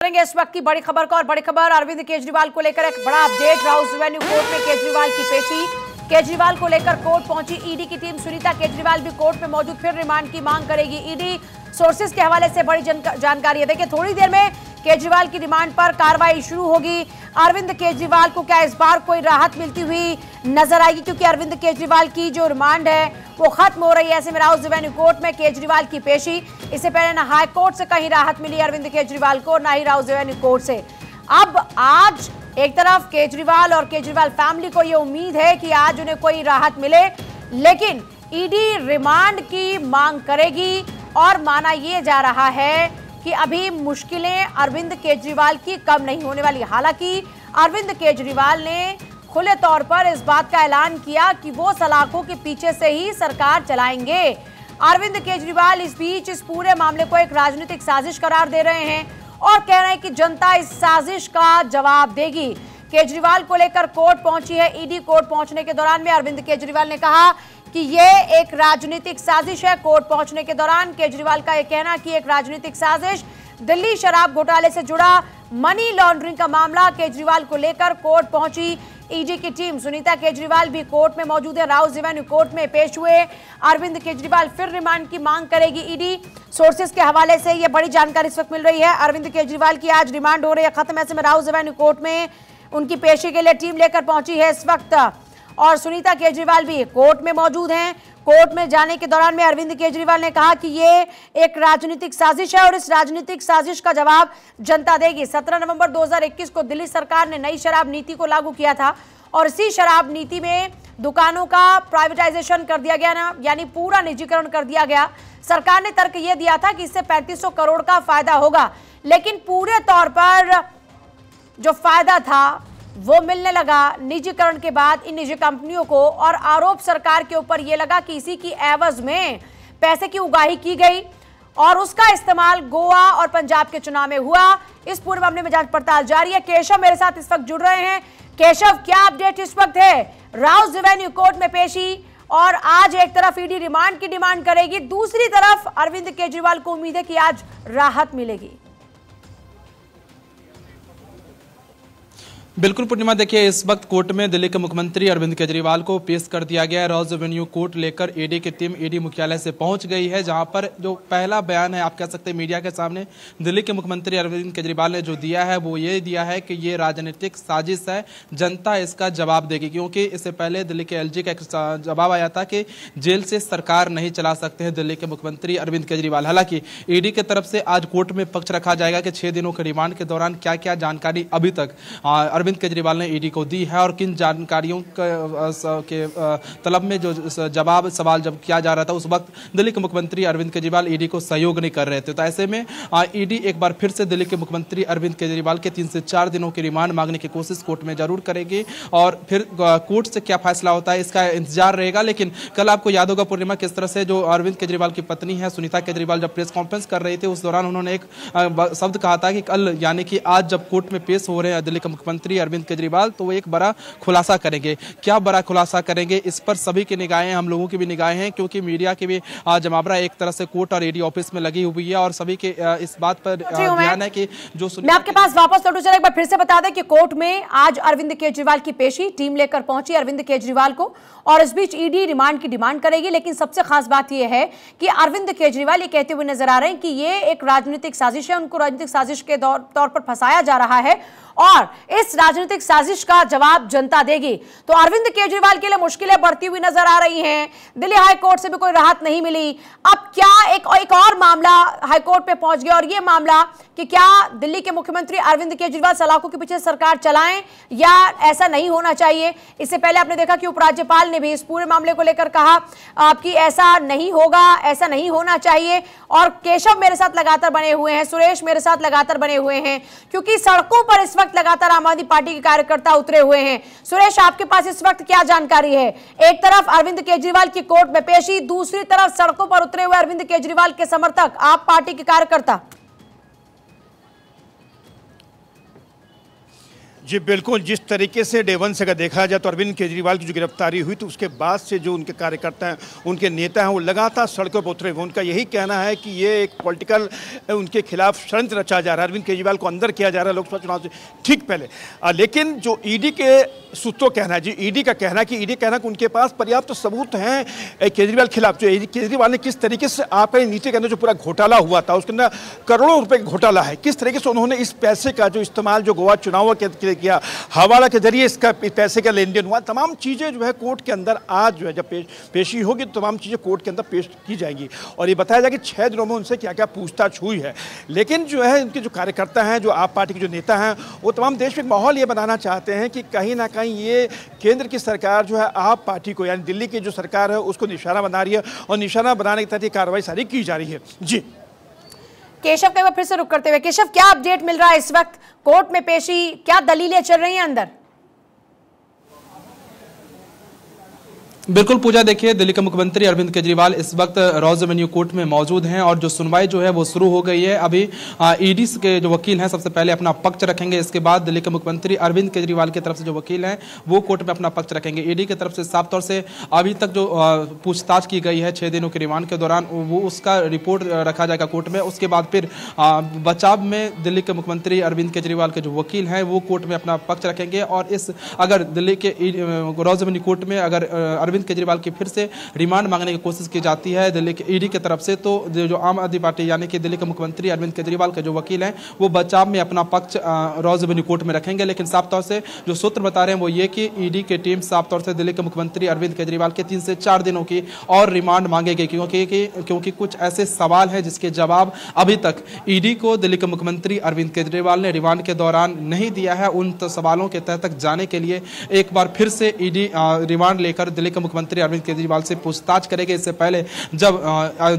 इस वक्त की बड़ी खबर को, और बड़ी खबर अरविंद केजरीवाल को लेकर एक बड़ा अपडेट। राउस रेवेन्यू कोर्ट में केजरीवाल की पेशी। केजरीवाल को लेकर कोर्ट पहुंची ईडी की टीम। सुनीता केजरीवाल भी कोर्ट में मौजूद, फिर रिमांड की मांग करेगी ईडी। सोर्सेज के हवाले से बड़ी जानकारी है। देखिए, थोड़ी देर में केजरीवाल की डिमांड पर कार्रवाई शुरू होगी। अरविंद केजरीवाल को क्या इस बार कोई राहत मिलती हुई नजर आएगी, क्योंकि अरविंद केजरीवाल की जो रिमांड है वो खत्म हो रही है। ऐसे में राउस रेवेन्यू कोर्ट में केजरीवाल की पेशी। इससे पहले ना हाई कोर्ट से कहीं राहत मिली अरविंद केजरीवाल को, ना ही राउस रेवेन्यू कोर्ट से। अब आज एक तरफ केजरीवाल और केजरीवाल फैमिली को यह उम्मीद है कि आज उन्हें कोई राहत मिले, लेकिन ईडी रिमांड की मांग करेगी। और माना यह जा रहा है कि अभी मुश्किलें अरविंद केजरीवाल की कम नहीं होने वाली। हालांकि अरविंद केजरीवाल ने खुले तौर पर इस बात का ऐलान किया कि वो सलाखों के पीछे से ही सरकार चलाएंगे। अरविंद केजरीवाल इस बीच इस पूरे मामले को एक राजनीतिक साजिश करार दे रहे हैं और कह रहे हैं कि जनता इस साजिश का जवाब देगी। केजरीवाल को लेकर कोर्ट पहुंची है ईडी। कोर्ट पहुंचने के दौरान में अरविंद केजरीवाल ने कहा कि ये एक राजनीतिक साजिश है। कोर्ट पहुंचने के दौरान केजरीवाल का यह कहना कि एक राजनीतिक साजिश, दिल्ली शराब घोटाले से जुड़ा मनी लॉन्ड्रिंग का मामला केजरीवाल को लेकर कोर्ट पहुंची ईडी की टीम। सुनीता केजरीवाल भी कोर्ट में मौजूद है। राउस रेवेन्यू कोर्ट में पेश हुए अरविंद केजरीवाल। फिर रिमांड की मांग करेगी ईडी। सोर्सेज के हवाले से यह बड़ी जानकारी इस वक्त मिल रही है। अरविंद केजरीवाल की आज रिमांड हो रही है खत्म। ऐसे में राउस रेवेन्यू कोर्ट में उनकी पेशी के लिए टीम लेकर पहुंची है इस वक्त, और सुनीता केजरीवाल भी कोर्ट में मौजूद हैं। कोर्ट में जाने के दौरान में अरविंद केजरीवाल ने कहा कि ये एक राजनीतिक साजिश है और इस राजनीतिक साजिश का जवाब जनता देगी। 17 नवंबर 2021 को दिल्ली सरकार ने नई शराब नीति को लागू किया था और इसी शराब नीति में दुकानों का प्राइवेटाइजेशन कर दिया गया ना, यानी पूरा निजीकरण कर दिया गया। सरकार ने तर्क यह दिया था कि इससे 3500 करोड़ का फायदा होगा, लेकिन पूरे तौर पर जो फायदा था वो मिलने लगा निजीकरण के बाद इन निजी कंपनियों को। और आरोप सरकार के ऊपर यह लगा कि इसी की एवज में पैसे की उगाही की गई और उसका इस्तेमाल गोवा और पंजाब के चुनाव में हुआ। इस पूरे मामले में जांच पड़ताल जारी है। केशव मेरे साथ इस वक्त जुड़ रहे हैं। केशव, क्या अपडेट इस वक्त है? राउस रेवेन्यू कोर्ट में पेशी और आज एक तरफ ईडी रिमांड की डिमांड करेगी, दूसरी तरफ अरविंद केजरीवाल को उम्मीद है कि आज राहत मिलेगी। बिल्कुल पूर्णिमा, देखिए इस वक्त कोर्ट में दिल्ली के मुख्यमंत्री अरविंद केजरीवाल को पेश कर दिया गया है। राउस रेवेन्यू कोर्ट लेकर ईडी की टीम ईडी मुख्यालय से पहुंच गई है, जहां पर जो पहला बयान है आप कह सकते हैं मीडिया के सामने दिल्ली के मुख्यमंत्री अरविंद केजरीवाल ने जो दिया है वो ये दिया है कि ये राजनीतिक साजिश है, जनता इसका जवाब देगी। क्योंकि इससे पहले दिल्ली के एलजी का एक जवाब आया था कि जेल से सरकार नहीं चला सकते हैं दिल्ली के मुख्यमंत्री अरविंद केजरीवाल। हालांकि ईडी की तरफ से आज कोर्ट में पक्ष रखा जाएगा कि 6 दिनों के रिमांड के दौरान क्या क्या जानकारी अभी तक अरविंद केजरीवाल ने ईडी को दी है और किन जानकारियों के तलब में जो जवाब सवाल जब किया जा रहा था उस वक्त दिल्ली के मुख्यमंत्री अरविंद केजरीवाल ईडी को सहयोग नहीं कर रहे थे। तो ऐसे में ईडी एक बार फिर से दिल्ली के मुख्यमंत्री अरविंद केजरीवाल के 3 से 4 दिनों की रिमांड मांगने की कोशिश कोर्ट में जरूर करेगी और फिर कोर्ट से क्या फैसला होता है इसका इंतजार रहेगा। लेकिन कल आपको याद होगा पूर्णिमा, किस तरह से जो अरविंद केजरीवाल की पत्नी है सुनीता केजरीवाल जब प्रेस कॉन्फ्रेंस कर रही थी उस दौरान उन्होंने एक शब्द कहा था कि कल यानी कि आज जब कोर्ट में पेश हो रहे हैं दिल्ली के मुख्यमंत्री अरविंद केजरीवाल तो वो एक बड़ा खुलासा करेंगे। क्या बड़ा खुलासा करेंगे इस पर सभी की निगाहें, हम लोगों की भी निगाहें हैं, क्योंकि मीडिया की भी जमावड़ा एक तरह से कोर्ट और ईडी ऑफिस में लगी हुई है और सभी के इस बात पर ध्यान है कि जो मैं आपके पास वापस लौटूं। चलो एक बार फिर से बता दें कि कोर्ट में आज अरविंद केजरीवाल की पेशी, टीम लेकर पहुंची अरविंद केजरीवाल को और इस बीच ईडी रिमांड की डिमांड करेगी। लेकिन सबसे खास बात यह है कि अरविंद केजरीवाल ये कहते हुए नजर आ रहे हैं कि ये एक राजनीतिक साजिश है, उनको राजनीतिक साजिश के तौर पर फंसाया जा रहा है और इस राजनीतिक साजिश का जवाब जनता देगी। तो अरविंद केजरीवाल के लिए मुश्किलें बढ़ती हुई नजर आ रही हैं। दिल्ली हाई कोर्ट से भी कोई राहत नहीं मिली। अब क्या एक और मामला हाई कोर्ट पे पहुंच गया और यह मामला कि क्या दिल्ली के मुख्यमंत्री अरविंद केजरीवाल सलाखों के पीछे सरकार चलाएं या ऐसा नहीं होना चाहिए। इससे पहले आपने देखा कि उपराज्यपाल ने भी इस पूरे मामले को लेकर कहा कि ऐसा नहीं होगा, ऐसा नहीं होना चाहिए। और केशव मेरे साथ लगातार बने हुए हैं, सुरेश मेरे साथ लगातार बने हुए हैं, क्योंकि सड़कों पर इस वक्त लगातार आम आदमी पार्टी के कार्यकर्ता उतरे हुए हैं। सुरेश, आपके पास इस वक्त क्या जानकारी है? एक तरफ अरविंद केजरीवाल की कोर्ट में पेशी, दूसरी तरफ सड़कों पर उतरे हुए अरविंद केजरीवाल के समर्थक, आप पार्टी के कार्यकर्ता। जी बिल्कुल, जिस तरीके से डे वन से अगर देखा जाए तो अरविंद केजरीवाल की जो गिरफ्तारी हुई तो उसके बाद से जो उनके कार्यकर्ता हैं, उनके नेता हैं, वो लगातार सड़कों पर उतरे हुए। उनका यही कहना है कि ये एक पॉलिटिकल उनके खिलाफ षड्यंत्र रचा जा रहा है, अरविंद केजरीवाल को अंदर किया जा रहा है लोकसभा चुनाव से ठीक पहले। लेकिन जो ईडी के सूत्रों कहना है, जी ईडी का कहना है कि उनके पास पर्याप्त सबूत हैं केजरीवाल खिलाफ। जो केजरीवाल ने किस तरीके से आपकी नीति के अंदर जो पूरा घोटाला हुआ था, उसके अंदर करोड़ों रुपए का घोटाला है, किस तरीके से उन्होंने इस पैसे का जो इस्तेमाल जो गोवा चुनाव के किया, हवाला के जरिए इसका पैसे का लेन देन हुआ, तमाम चीज़ें जो है कोर्ट के अंदर आज जो है जब पेशी होगी तो तमाम चीज़ें कोर्ट के अंदर पेश की जाएंगी और ये बताया जाएगा कि 6 दिनों में उनसे क्या क्या पूछताछ हुई है। लेकिन जो है इनके जो कार्यकर्ता हैं, जो आप पार्टी के जो नेता हैं, वो तमाम देश में माहौल ये बनाना चाहते हैं कि कहीं ना कहीं ये केंद्र की सरकार जो है आप पार्टी को, यानी दिल्ली की जो सरकार है उसको निशाना बना रही है और निशाना बनाने के तहत ये कार्रवाई सारी की जा रही है। जी केशव का फिर से रुक करते हुए, केशव क्या अपडेट मिल रहा है इस वक्त? कोर्ट में पेशी, क्या दलीलें चल रही हैं अंदर? बिल्कुल पूजा, देखिए दिल्ली के मुख्यमंत्री अरविंद केजरीवाल इस वक्त रॉज एवेन्यू कोर्ट में मौजूद हैं और जो सुनवाई जो है वो शुरू हो गई है। अभी ईडी के जो वकील हैं सबसे पहले अपना पक्ष रखेंगे, इसके बाद दिल्ली के मुख्यमंत्री अरविंद केजरीवाल की तरफ से जो वकील हैं वो कोर्ट में अपना पक्ष रखेंगे। ईडी की तरफ से साफ तौर से अभी तक जो पूछताछ की गई है 6 दिनों के रिमांड के दौरान, वो उसका रिपोर्ट रखा जाएगा कोर्ट में। उसके बाद फिर बचाव में दिल्ली के मुख्यमंत्री अरविंद केजरीवाल के जो वकील हैं वो कोर्ट में अपना पक्ष रखेंगे और इस अगर दिल्ली के रॉज एवेन्यू कोर्ट में अगर अरविंद केजरीवाल की फिर से रिमांड मांगने की कोशिश की जाती है दिल्ली के ईडी की तरफ से, तो जो आम आदमी पार्टी यानी कि दिल्ली के मुख्यमंत्री अरविंद केजरीवाल के जो वकील हैं वो बचाव में अपना पक्ष रॉज एवेन्यू कोर्ट में रखेंगे। लेकिन साफ तौर से जो सूत्र बता रहे हैं वो ये कि ईडी की टीम साफ तौर से दिल्ली के मुख्यमंत्री अरविंद केजरीवाल के 3 से 4 दिनों की और रिमांड मांगेगी, क्योंकि कुछ ऐसे सवाल हैं जिसके जवाब अभी तक ईडी को दिल्ली के मुख्यमंत्री अरविंद केजरीवाल ने रिमांड के दौरान नहीं दिया है। उन सवालों के तह तक जाने के लिए एक बार फिर से ईडी रिमांड लेकर दिल्ली के मुख्यमंत्री अरविंद केजरीवाल से पूछताछ करेंगे। इससे पहले जब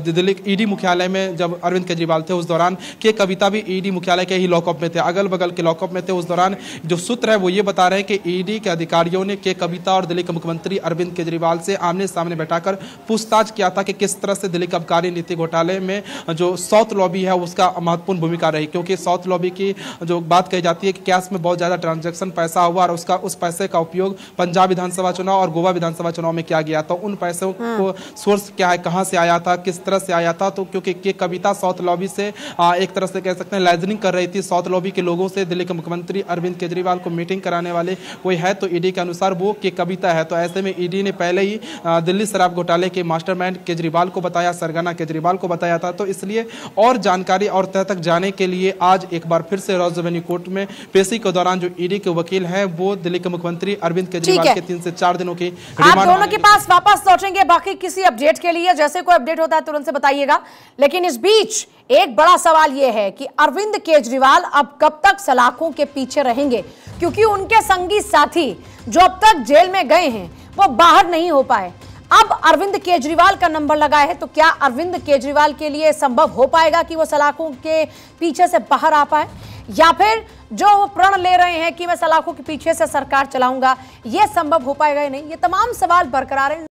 दिल्ली ईडी मुख्यालय में जब अरविंद केजरीवाल थे उस दौरान के कविता भी ईडी मुख्यालय के ही लॉकअप में थे, अगल बगल के लॉकअप में थे। उस दौरान जो सूत्र है वो ये बता रहे हैं कि ईडी के अधिकारियों ने के कविता और दिल्ली के मुख्यमंत्री अरविंद केजरीवाल से आमने सामने बैठाकर पूछताछ किया था कि किस तरह से दिल्ली के आबकारी नीति घोटाले में जो साउथ लॉबी है उसका महत्वपूर्ण भूमिका रही, क्योंकि साउथ लॉबी की जो बात कही जाती है कि कैश में बहुत ज्यादा ट्रांजैक्शन पैसा हुआ और उस पैसे का उपयोग पंजाब विधानसभा चुनाव और गोवा विधानसभा चुनाव में किया गया। तो उन पैसों को सोर्स क्या है, कहां से आया था, किस तरह से आया था, तो क्योंकि के कविता साउथ लॉबी से एक तरह से कह सकते हैं लाइजनिंग कर रही थी साउथ लॉबी के लोगों से। दिल्ली के मुख्यमंत्री अरविंद केजरीवाल को मीटिंग कराने वाले कोई है तो ईडी के अनुसार वो के कविता है। तो ऐसे में ईडी ने पहले ही दिल्ली शराब घोटाले के मास्टरमाइंड केजरीवाल को बताया, सरगना केजरीवाल को बताया था। तो इसलिए और जानकारी और तह तक जाने के लिए आज एक बार फिर से रॉज एवेन्यू कोर्ट में पेशी के दौरान जो ईडी के वकील हैं वो दिल्ली के मुख्यमंत्री अरविंद केजरीवाल के 3 से 4 दिनों की रिमांड दोनों के पास वापस लौटेंगे। बाकी किसी अपडेट के लिए जैसे कोई अपडेट होता है तुरंत से बताइएगा। लेकिन इस बीच एक बड़ा सवाल यह है कि अरविंद केजरीवाल अब कब तक सलाखों के पीछे रहेंगे, क्योंकि उनके संगी साथी जो अब तक जेल में गए हैं वो बाहर नहीं हो पाए। अब अरविंद केजरीवाल का नंबर लगा है, तो क्या अरविंद केजरीवाल के लिए संभव हो पाएगा कि वो सलाखों के पीछे से बाहर आ पाए, या फिर जो वो प्रण ले रहे हैं कि मैं सलाखों के पीछे से सरकार चलाऊंगा, ये संभव हो पाएगा या नहीं? ये तमाम सवाल बरकरार हैं।